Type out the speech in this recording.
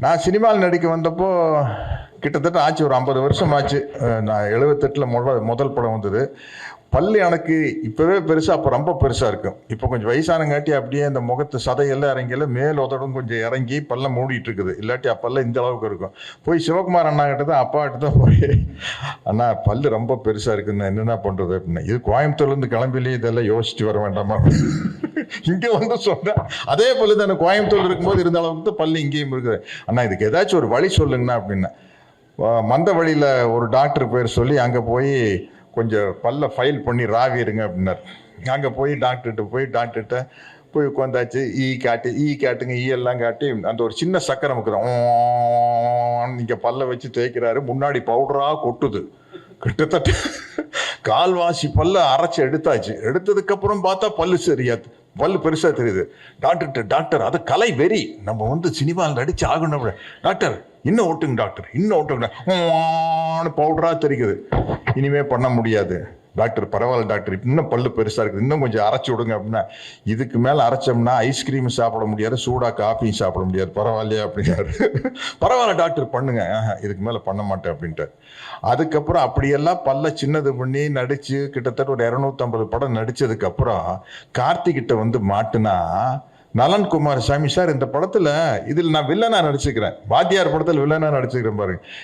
நான் சினிமாவில் நடிக்க வந்தப்போ கிட்டத்தட்ட ஆச்சு, ஒரு 50 வருஷம் ஆச்சு. நான் 78ல் முதல் படம் வந்தது. பல்லு எனக்கு இப்போவே பெருசாக, அப்போ ரொம்ப பெருசாக இருக்கும். இப்போ கொஞ்சம் வயசானங்காட்டி அப்படியே அந்த முகத்து சதையெல்லாம் இறங்கல, மேல் உதடும் கொஞ்சம் இறங்கி பல்ல மூடிட்டு இருக்குது. இல்லாட்டி அப்பெல்லாம் இந்த அளவுக்கு இருக்கும். போய் சிவகுமார் அண்ணா கிட்ட தான், அப்பா கிட்ட தான் போய், அண்ணா பல்லு ரொம்ப பெருசாக இருக்குன்னு என்னென்ன பண்ணுறது அப்படின்னா, இது கோயம்புத்தூர்லேருந்து கிளம்பிலே இதெல்லாம் யோசிச்சு வர வேண்டாமா, இங்கே வந்து சொன்னேன். அதே பல்லு தானே கோயம்புத்தூர் இருக்கும்போது இருந்த அளவுக்கு பல்லு இங்கேயும் இருக்குது. அண்ணா இதுக்கு ஏதாச்சும் ஒரு வழி சொல்லுங்கண்ணா அப்படின்னா, மந்த வழியில் ஒரு டாக்டர் பேர் சொல்லி அங்கே போய் கொஞ்சம் பல்ல ஃபைல் பண்ணி ராவிடுங்க அப்படின்னார். அங்கே போய் டாக்டர்கிட்ட போய் உட்காந்தாச்சு. காட்டுங்க, எல்லாம் காட்டி அந்த ஒரு சின்ன சக்கரம் இருக்குதான், இங்கே பல்ல வச்சு தேய்க்கிறாரு. முன்னாடி பவுடராக கொட்டுது. கிட்டத்தட்ட கால்வாசி பல்ல அரைச்சி எடுத்தாச்சு. எடுத்ததுக்கப்புறம் பார்த்தா பல்லு சரியாது, பல்லு பெருசாக தெரியுது. டாக்டர் அது கலை வெறி, நம்ம வந்து சினிமாவில் நடிச்சு ஆகணும். டாக்டர் இன்னும் ஓட்டுங்க, டாக்டர் இன்னும் ஓட்டுங்க, பவுடராக தெரியுது. இனிமே பண்ண முடியாது டாக்டர், பரவாயில்ல டாக்டர், இன்னும் பல்லு பெருசாக இருக்குது, இன்னும் கொஞ்சம் அரைச்சி விடுங்க அப்படின்னா, இதுக்கு மேலே அரைச்சோம்னா ஐஸ்கிரீம் சாப்பிட முடியாது, சூடாக காஃபியும் சாப்பிட முடியாது, பரவாயில்லையா அப்படின்னாரு. பரவாயில்ல டாக்டர் பண்ணுங்க, இதுக்கு மேலே பண்ண மாட்டேன் அப்படின்ட்டு. அதுக்கப்புறம் அப்படியெல்லாம் பல்ல சின்னது பண்ணி நடிச்சு கிட்டத்தட்ட ஒரு 250 படம் நடிச்சதுக்கப்புறம் கார்த்திகிட்ட வந்து மாட்டுனா, நலன் குமாரசாமி சார் இந்த படத்துல இதில் நான் வில்லனா நடிச்சுக்கிறேன், வாத்தியார் படத்தில் வில்லனா நடிச்சுக்கிறேன் பாருங்க,